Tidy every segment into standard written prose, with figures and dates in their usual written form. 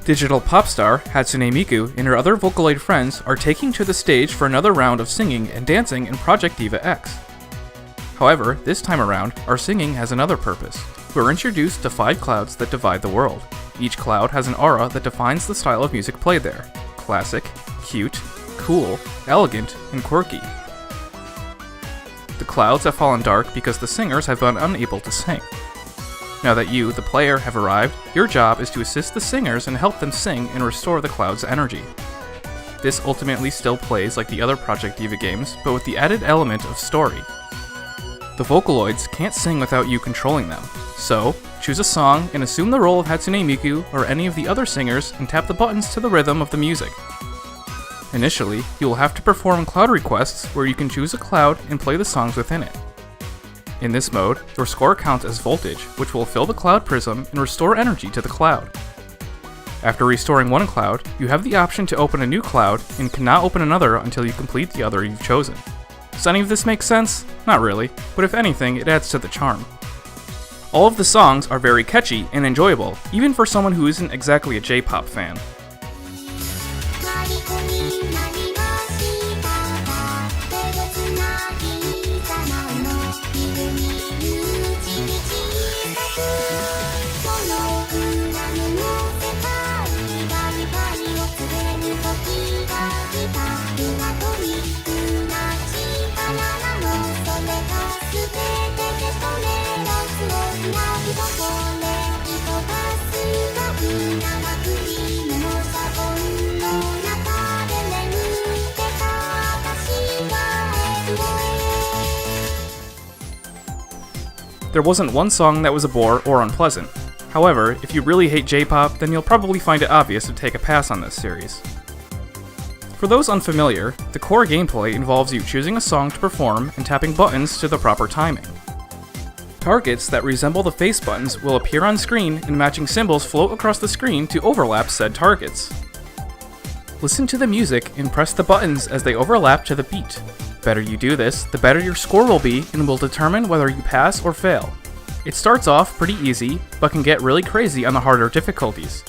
Digital pop star Hatsune Miku and her other Vocaloid friends are taking to the stage for another round of singing and dancing in Project DIVA X. However, this time around, our singing has another purpose. We're introduced to 5 clouds that divide the world. Each cloud has an aura that defines the style of music played there: classic, cute, cool, elegant, and quirky. The clouds have fallen dark because the singers have been unable to sing. Now that you, the player, have arrived, your job is to assist the singers and help them sing and restore the cloud's energy. This ultimately still plays like the other Project DIVA games, but with the added element of story. The Vocaloids can't sing without you controlling them, so choose a song and assume the role of Hatsune Miku or any of the other singers and tap the buttons to the rhythm of the music. Initially, you will have to perform cloud requests where you can choose a cloud and play the songs within it. In this mode, your score counts as voltage, which will fill the cloud prism and restore energy to the cloud. After restoring one cloud, you have the option to open a new cloud and cannot open another until you complete the other you've chosen. Does any of this make sense? Not really, but if anything, it adds to the charm. All of the songs are very catchy and enjoyable, even for someone who isn't exactly a J-pop fan. There wasn't one song that was a bore or unpleasant. However, if you really hate J-pop, then you'll probably find it obvious to take a pass on this series. For those unfamiliar, the core gameplay involves you choosing a song to perform and tapping buttons to the proper timing. Targets that resemble the face buttons will appear on screen and matching symbols float across the screen to overlap said targets. Listen to the music and press the buttons as they overlap to the beat. The better you do this, the better your score will be and will determine whether you pass or fail. It starts off pretty easy, but can get really crazy on the harder difficulties.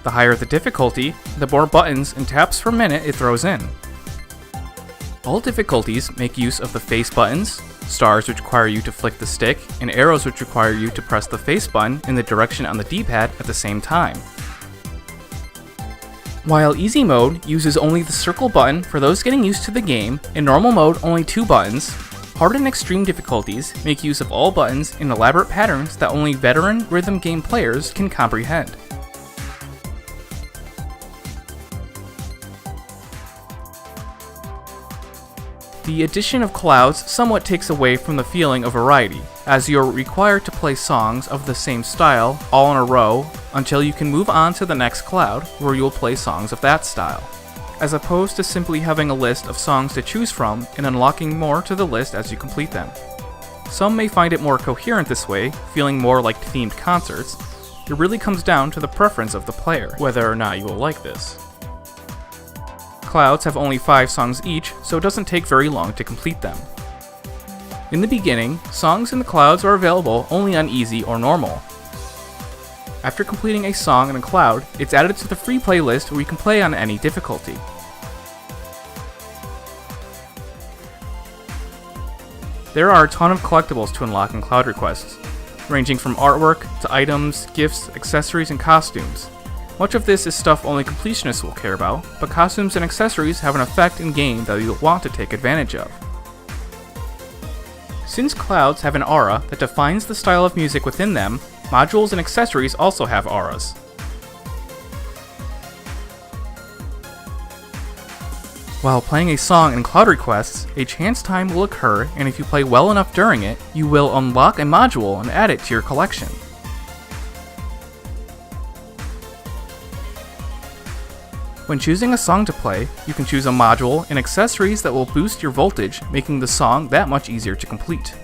The higher the difficulty, the more buttons and taps per minute it throws in. All difficulties make use of the face buttons, stars which require you to flick the stick, and arrows which require you to press the face button in the direction on the D-pad at the same time. While easy mode uses only the circle button for those getting used to the game, in normal mode only 2 buttons, hard and extreme difficulties make use of all buttons in elaborate patterns that only veteran rhythm game players can comprehend. The addition of clouds somewhat takes away from the feeling of variety, as you're required to play songs of the same style all in a row until you can move on to the next cloud where you'll play songs of that style, as opposed to simply having a list of songs to choose from and unlocking more to the list as you complete them. Some may find it more coherent this way, feeling more like themed concerts. It really comes down to the preference of the player, whether or not you will like this. Clouds have only 5 songs each, so it doesn't take very long to complete them. In the beginning, songs in the clouds are available only on easy or normal. After completing a song in a cloud, it's added to the free playlist where you can play on any difficulty. There are a ton of collectibles to unlock in cloud requests, ranging from artwork to items, gifts, accessories, and costumes. Much of this is stuff only completionists will care about, but costumes and accessories have an effect in-game that you'll want to take advantage of. Since clouds have an aura that defines the style of music within them, modules and accessories also have auras. While playing a song in cloud requests, a chance time will occur, and if you play well enough during it, you will unlock a module and add it to your collection. When choosing a song to play, you can choose a module and accessories that will boost your voltage, making the song that much easier to complete.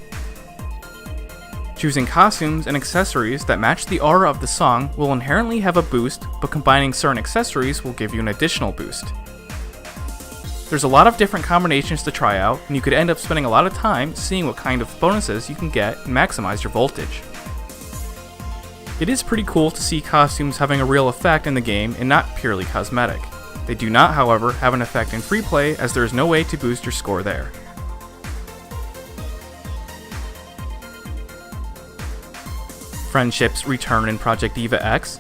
Choosing costumes and accessories that match the aura of the song will inherently have a boost, but combining certain accessories will give you an additional boost. There's a lot of different combinations to try out, and you could end up spending a lot of time seeing what kind of bonuses you can get and maximize your voltage. It is pretty cool to see costumes having a real effect in the game and not purely cosmetic. They do not, however, have an effect in free play, as there is no way to boost your score there. Friendships return in Project DIVA X.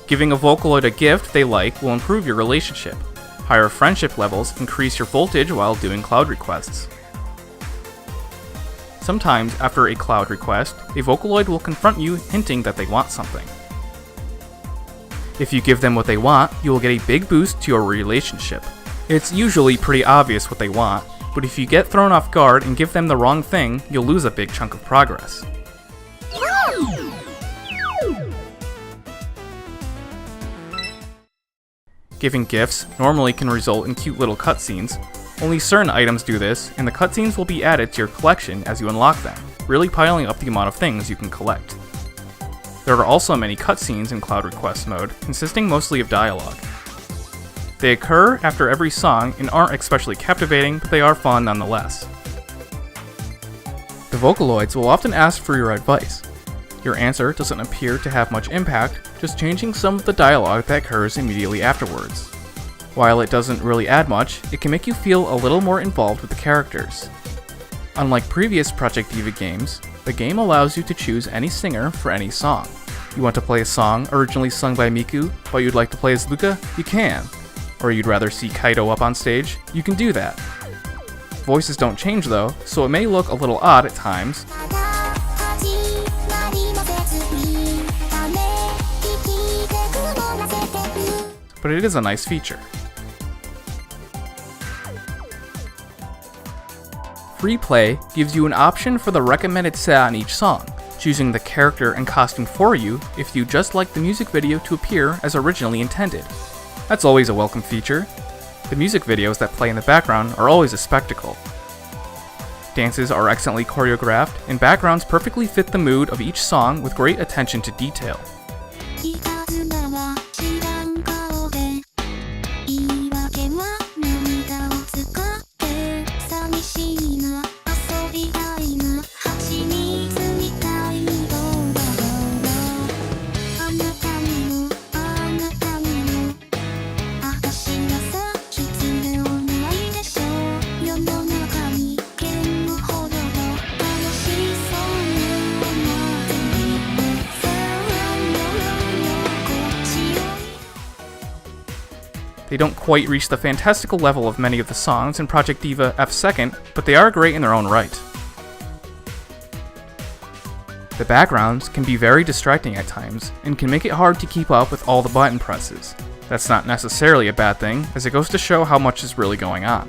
Giving a Vocaloid a gift they like will improve your relationship. Higher friendship levels increase your voltage while doing cloud requests. Sometimes, after a cloud request, a Vocaloid will confront you hinting that they want something. If you give them what they want, you will get a big boost to your relationship. It's usually pretty obvious what they want, but if you get thrown off guard and give them the wrong thing, you'll lose a big chunk of progress. Giving gifts normally can result in cute little cutscenes. Only certain items do this, and the cutscenes will be added to your collection as you unlock them, really piling up the amount of things you can collect. There are also many cutscenes in Cloud Request mode, consisting mostly of dialogue. They occur after every song and aren't especially captivating, but they are fun nonetheless. The Vocaloids will often ask for your advice. Your answer doesn't appear to have much impact, just changing some of the dialogue that occurs immediately afterwards. While it doesn't really add much, it can make you feel a little more involved with the characters. Unlike previous Project DIVA games, the game allows you to choose any singer for any song. You want to play a song originally sung by Miku, but you'd like to play as Luca? You can. Or you'd rather see Kaido up on stage? You can do that. Voices don't change though, so it may look a little odd at times, but it is a nice feature. Free play gives you an option for the recommended set on each song, choosing the character and costume for you if you just like the music video to appear as originally intended. That's always a welcome feature. The music videos that play in the background are always a spectacle. Dances are excellently choreographed, and backgrounds perfectly fit the mood of each song with great attention to detail. They don't quite reach the fantastical level of many of the songs in Project DIVA F2nd, but they are great in their own right. The backgrounds can be very distracting at times, and can make it hard to keep up with all the button presses. That's not necessarily a bad thing, as it goes to show how much is really going on.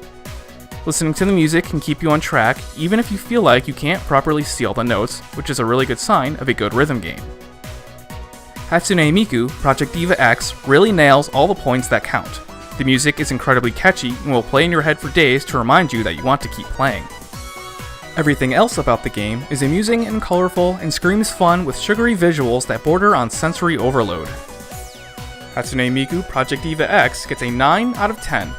Listening to the music can keep you on track, even if you feel like you can't properly see all the notes, which is a really good sign of a good rhythm game. Hatsune Miku, Project DIVA X, really nails all the points that count. The music is incredibly catchy and will play in your head for days to remind you that you want to keep playing. Everything else about the game is amusing and colorful and screams fun with sugary visuals that border on sensory overload. Hatsune Miku Project DIVA X gets a 9 out of 10.